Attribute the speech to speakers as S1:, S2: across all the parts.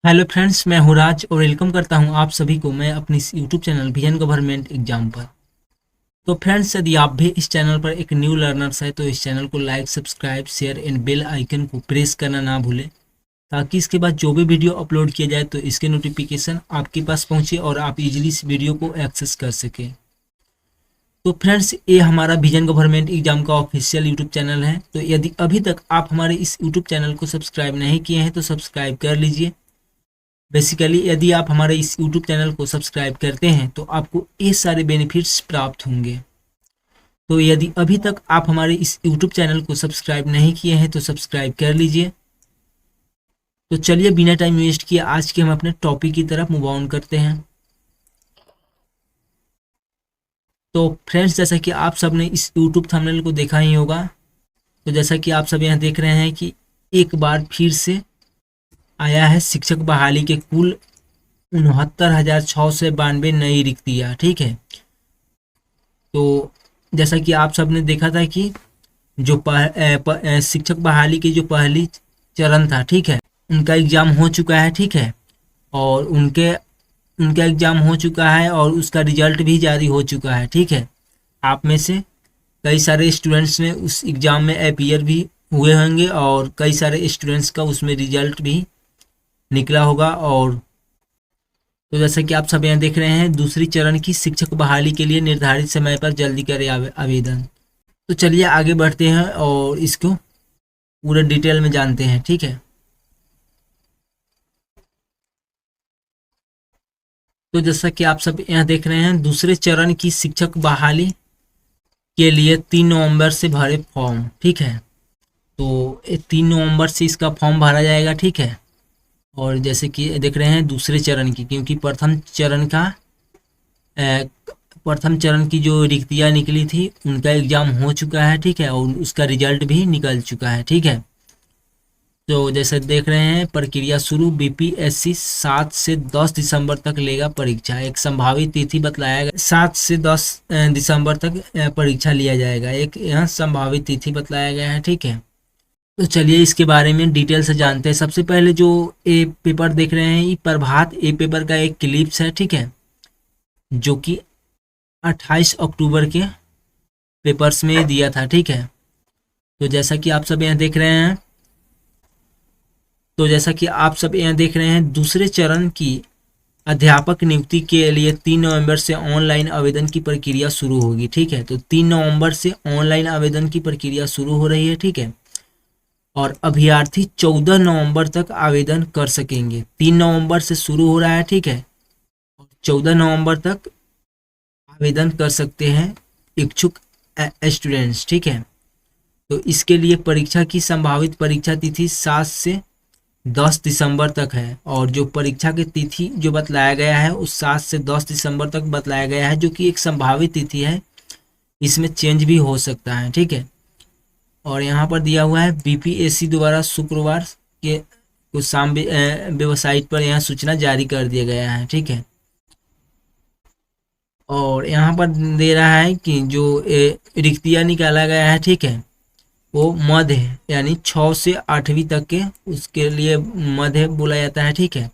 S1: Hello friends, मैं हूँ राज और वेलकम करता हूँ आप सभी को मैं अपनी इस YouTube channel vision government exam पर। तो फ्रेंड्स, यदि आप भी इस चैनल पर एक न्यू लर्नर्स है तो इस चैनल को like, subscribe, share and bell icon को प्रेस करना ना भूलें, ताकि इसके बाद जो भी वीडियो अपलोड किया जाए तो इसके नोटिफिकेशन आपके पास पहुँचे और आप इजीली इस वीडियो को एक्सेस कर सकें। तो फ्रेंड्स, ये हमारा विजन गवर्नमेंट एग्जाम का ऑफिशियल यूट्यूब चैनल है। तो यदि अभी तक आप हमारे इस यूट्यूब चैनल को सब्सक्राइब नहीं किए हैं तो सब्सक्राइब कर लीजिए। बेसिकली यदि आप हमारे इस यूट्यूब चैनल को सब्सक्राइब करते हैं तो आपको ये सारे बेनिफिट्स प्राप्त होंगे। तो यदि अभी तक आप हमारे इस यूट्यूब चैनल को सब्सक्राइब नहीं किए हैं तो सब्सक्राइब कर लीजिए। तो चलिए बिना टाइम वेस्ट किए आज के हम अपने टॉपिक की तरफ मूव ऑन करते हैं। तो फ्रेंड्स, जैसा कि आप सब ने इस यूट्यूब थंबनेल को देखा ही होगा, तो जैसा कि आप सब यहाँ देख रहे हैं कि एक बार फिर से आया है शिक्षक बहाली के कुल 69,692 नई रिक्तियाँ। ठीक है, तो जैसा कि आप सब ने देखा था कि जो शिक्षक बहाली की जो पहली चरण था, ठीक है, उनका एग्ज़ाम हो चुका है। ठीक है, और उनका एग्ज़ाम हो चुका है और उसका रिजल्ट भी जारी हो चुका है। ठीक है, आप में से कई सारे स्टूडेंट्स ने उस एग्ज़ाम में अपीयर भी हुए होंगे और कई सारे स्टूडेंट्स का उसमें रिजल्ट भी निकला होगा। और तो जैसा कि आप सब यहाँ देख रहे हैं, दूसरी चरण की शिक्षक बहाली के लिए निर्धारित समय पर जल्दी करें आवेदन। तो चलिए आगे बढ़ते हैं और इसको पूरे डिटेल में जानते हैं। ठीक है, तो जैसा कि आप सब यहाँ देख रहे हैं, दूसरे चरण की शिक्षक बहाली के लिए 3 नवंबर से भरे फॉर्म। ठीक है, तो 3 नवंबर से इसका फॉर्म भरा जाएगा। ठीक है, और जैसे कि देख रहे हैं दूसरे चरण की, क्योंकि प्रथम चरण की जो रिक्तियाँ निकली थी उनका एग्ज़ाम हो चुका है। ठीक है, और उसका रिजल्ट भी निकल चुका है। ठीक है, तो जैसे देख रहे हैं प्रक्रिया शुरू, बीपीएससी 7 से 10 दिसंबर तक लेगा परीक्षा। एक संभावित तिथि बतलाया गया, 7 से 10 दिसंबर तक परीक्षा लिया जाएगा, एक यहाँ संभावित तिथि बतलाया गया है। ठीक है, तो चलिए इसके बारे में डिटेल से जानते हैं। सबसे पहले जो ए पेपर देख रहे हैं, ये प्रभात ए पेपर का एक क्लिप्स है। ठीक है, जो कि 28 अक्टूबर के पेपर्स में दिया था। ठीक है, तो जैसा कि आप सब यहाँ देख रहे हैं, दूसरे चरण की अध्यापक नियुक्ति के लिए 3 नवंबर से ऑनलाइन आवेदन की प्रक्रिया शुरू होगी। ठीक है, तो 3 नवंबर से ऑनलाइन आवेदन की प्रक्रिया शुरू हो रही है। ठीक है, और अभ्यर्थी 14 नवंबर तक आवेदन कर सकेंगे। 3 नवंबर से शुरू हो रहा है। ठीक है, और 14 नवंबर तक आवेदन कर सकते हैं इच्छुक स्टूडेंट्स। ठीक है, तो इसके लिए परीक्षा की संभावित परीक्षा तिथि 7 से 10 दिसंबर तक है, और जो परीक्षा की तिथि जो बतलाया गया है उस 7 से 10 दिसंबर तक बतलाया गया है, जो कि एक संभावित तिथि है, इसमें चेंज भी हो सकता है। ठीक है, और यहाँ पर दिया हुआ है बीपीएससी द्वारा शुक्रवार के कुछ शाम वेबसाइट पर यहाँ सूचना जारी कर दिया गया है। ठीक है, और यहाँ पर दे रहा है कि जो रिक्तियाँ निकाला गया है, ठीक है, वो मध्य है, यानी 6 से 8वीं तक के, उसके लिए मध्य बोला जाता है। ठीक है,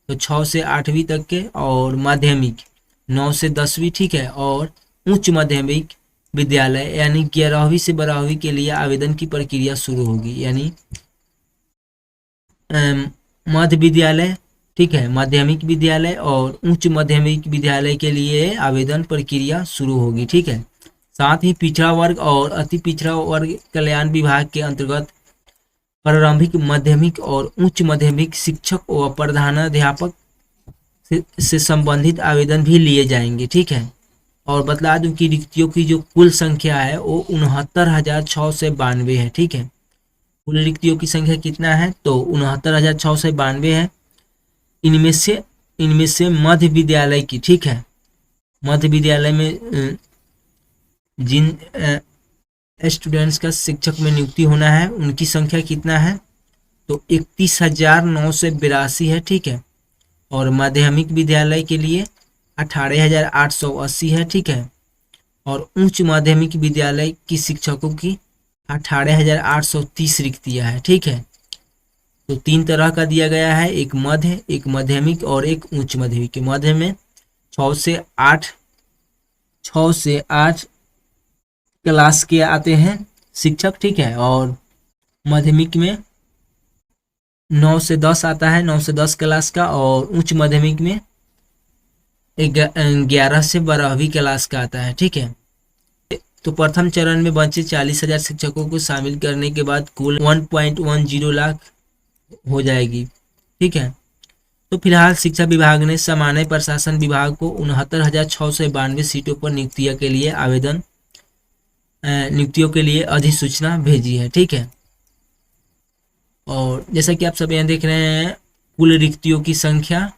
S1: तो 6 से 8वीं तक के, और माध्यमिक 9 से 10वीं। ठीक है, और उच्च माध्यमिक विद्यालय यानी 11वीं से 12वीं के लिए आवेदन की प्रक्रिया शुरू होगी, यानी मध्य विद्यालय, ठीक है, माध्यमिक विद्यालय और उच्च माध्यमिक विद्यालय के लिए आवेदन प्रक्रिया शुरू होगी। ठीक है, साथ ही पिछड़ा वर्ग और अति पिछड़ा वर्ग कल्याण विभाग के अंतर्गत प्रारंभिक, माध्यमिक और उच्च माध्यमिक शिक्षक व प्रधानाध्यापक से संबंधित आवेदन भी लिए जाएंगे। ठीक है, और बतला दूं कि रिक्तियों की जो कुल संख्या है वो 69,692 है। ठीक है, कुल रिक्तियों की संख्या कितना है, तो 69,692 है। इनमें से मध्य विद्यालय की, ठीक है, मध्य विद्यालय में जिन स्टूडेंट्स का शिक्षक में नियुक्ति होना है उनकी संख्या कितना है, तो 31,982 है। ठीक है, और माध्यमिक विद्यालय के लिए 18,880 है। ठीक है, और उच्च माध्यमिक विद्यालय की शिक्षकों की 18,830 रिक्तियाँ है। ठीक है, तो 3 तरह का दिया गया है, एक मध्य, एक माध्यमिक और एक उच्च माध्यमिक। मध्य में 6 से 8 क्लास के आते हैं शिक्षक, ठीक है। और माध्यमिक में 9 से 10 आता है, 9 से 10 क्लास का। और उच्च माध्यमिक में 11 से 12वीं क्लास का आता है, ठीक है। तो प्रथम चरण में बचे 40,000 शिक्षकों को शामिल करने के बाद कुल 1.10 लाख हो जाएगी, ठीक है। तो फिलहाल शिक्षा विभाग ने सामान्य प्रशासन विभाग को 69,692 सीटों पर नियुक्तियों के लिए अधिसूचना भेजी है, ठीक है। और जैसा कि आप सब यहाँ देख रहे हैं, कुल रिक्तियों की संख्या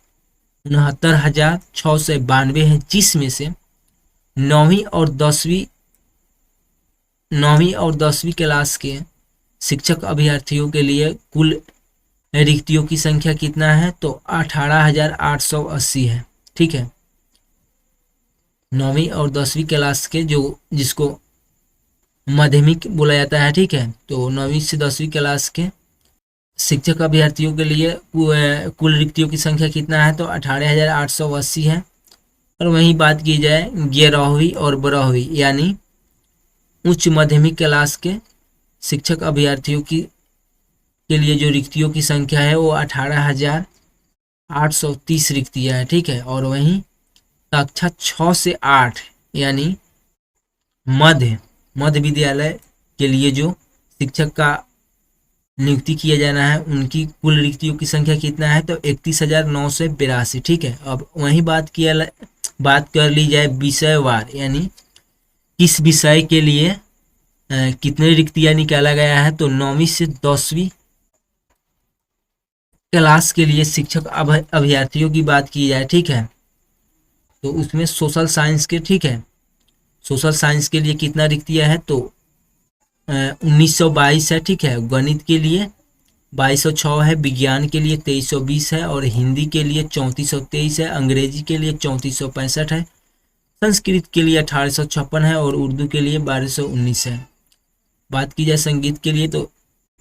S1: 69,692 है, जिसमें से 9वीं और 10वीं क्लास के शिक्षक अभ्यर्थियों के लिए कुल रिक्तियों की संख्या कितना है, तो 18,880 है, ठीक है। 9वीं और 10वीं क्लास के जिसको माध्यमिक बोला जाता है, ठीक है। तो 9वीं से 10वीं क्लास के शिक्षक अभ्यर्थियों के लिए कुल रिक्तियों की संख्या कितना है, तो 18,880 है। और वहीं बात की जाए 11वीं और 12वीं यानी उच्च माध्यमिक क्लास के शिक्षक अभ्यर्थियों के लिए जो रिक्तियों की संख्या है वो 18,830 रिक्तियाँ है, ठीक है। और वहीं कक्षा 6 से 8 यानी मध्य विद्यालय के लिए जो शिक्षक का नियुक्ति किया जाना है, उनकी कुल रिक्तियों की संख्या कितना है, तो 31,982, ठीक है। अब वहीं बात कर ली जाए विषयवार, यानी किस विषय के लिए कितने रिक्तियां निकाला गया है, तो 9वीं से 10वीं क्लास के लिए शिक्षक अभ्यर्थियों की बात की जाए, ठीक है, तो उसमें सोशल साइंस के, ठीक है, सोशल साइंस के लिए कितना रिक्तियां है, तो 1922 है, ठीक है। गणित के लिए 2206 है, विज्ञान के लिए 2320 है, और हिंदी के लिए 3423 है, अंग्रेजी के लिए 3465 है, संस्कृत के लिए 1856 है, और उर्दू के लिए 1219 है। बात की जाए संगीत के लिए तो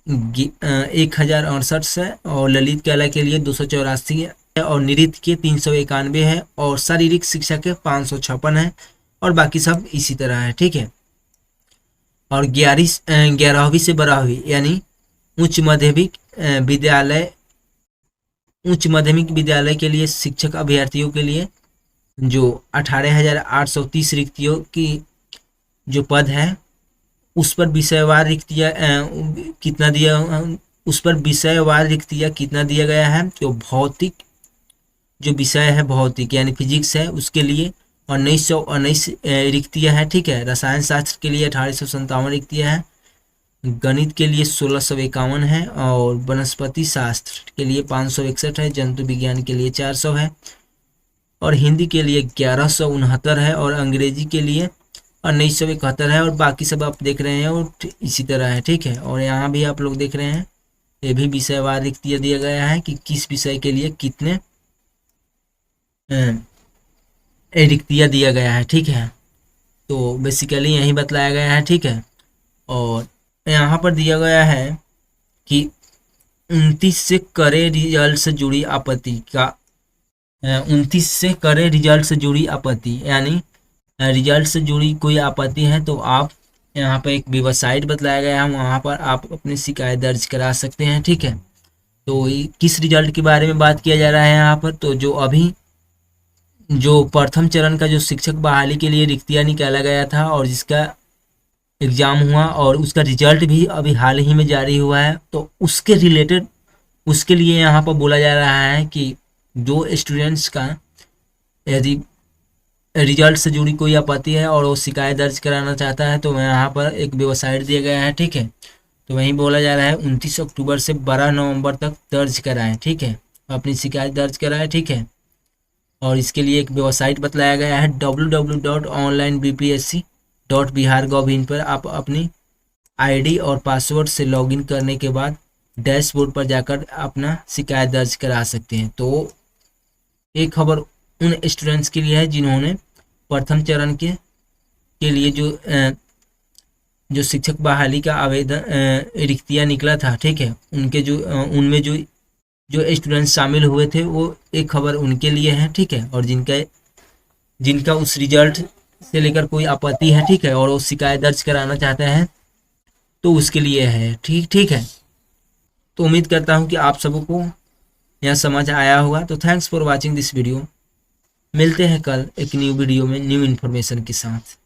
S1: 1068 है, और ललित कला के लिए 284 है, और नृत्य के 391 है, और शारीरिक शिक्षा के 556 है, और बाकी सब इसी तरह है, ठीक है। और 11वीं से 12वीं यानी उच्च माध्यमिक विद्यालय के लिए शिक्षक अभ्यर्थियों के लिए जो 18,830 रिक्तियों की जो पद है, उस पर विषयवार रिक्तियाँ कितना दिया गया है, तो भौतिक जो विषय है, भौतिक यानी फिजिक्स है, उसके लिए 1919 रिक्तियाँ हैं, ठीक है। रसायन शास्त्र के लिए 1857 रिक्तियाँ हैं, गणित के लिए 1651 है, और वनस्पति शास्त्र के लिए 561 है, जंतु विज्ञान के लिए 400 है, और हिंदी के लिए 1169 है, और अंग्रेजी के लिए 1971 है, और बाकी सब आप देख रहे हैं और इसी तरह है, ठीक है। और यहाँ भी आप लोग देख रहे हैं, ये भी विषयवार रिक्तियाँ दिया गया है कि किस विषय के लिए कितने रिक्तियाँ दिया गया है, ठीक है। तो बेसिकली यही बतलाया गया है, ठीक है। और यहाँ पर दिया गया है कि 29 से करे रिजल्ट से जुड़ी आपत्ति यानी रिजल्ट से जुड़ी कोई आपत्ति है, तो आप यहाँ पर एक वेबसाइट बतलाया गया है, वहाँ पर आप अपनी शिकायत दर्ज करा सकते हैं, ठीक है। तो किस रिजल्ट के बारे में बात किया जा रहा है यहाँ पर, तो जो प्रथम चरण का जो शिक्षक बहाली के लिए रिक्तियाँ निकाला गया था, और जिसका एग्ज़ाम हुआ और उसका रिजल्ट भी अभी हाल ही में जारी हुआ है, तो उसके लिए यहाँ पर बोला जा रहा है कि जो स्टूडेंट्स का यदि रिजल्ट से जुड़ी कोई आपत्ति है और वो शिकायत दर्ज कराना चाहता है, तो यहाँ पर एक वेबसाइट दिया गया है, ठीक है। तो वहीं बोला जा रहा है 29 अक्टूबर से 12 नवंबर तक दर्ज कराएं, ठीक है, अपनी शिकायत दर्ज कराएं, ठीक है। और इसके लिए एक वेबसाइट बतलाया गया है www.onlinebpsc.bihar.gov.in पर आप अपनी आईडी और पासवर्ड से लॉगिन करने के बाद डैशबोर्ड पर जाकर अपना शिकायत दर्ज करा सकते हैं। तो एक खबर उन स्टूडेंट्स के लिए है जिन्होंने प्रथम चरण के लिए जो शिक्षक बहाली का आवेदन रिक्तियाँ निकला था, ठीक है, उनमें जो जो स्टूडेंट शामिल हुए थे वो एक खबर उनके लिए है, ठीक है, और जिनका उस रिजल्ट से लेकर कोई आपत्ति है, ठीक है, और वो शिकायत दर्ज कराना चाहते हैं तो उसके लिए है, ठीक ठीक है। तो उम्मीद करता हूँ कि आप सबको यह समझ आया होगा। तो thanks for watching this video. मिलते हैं कल एक न्यू वीडियो में न्यू इन्फॉर्मेशन के साथ।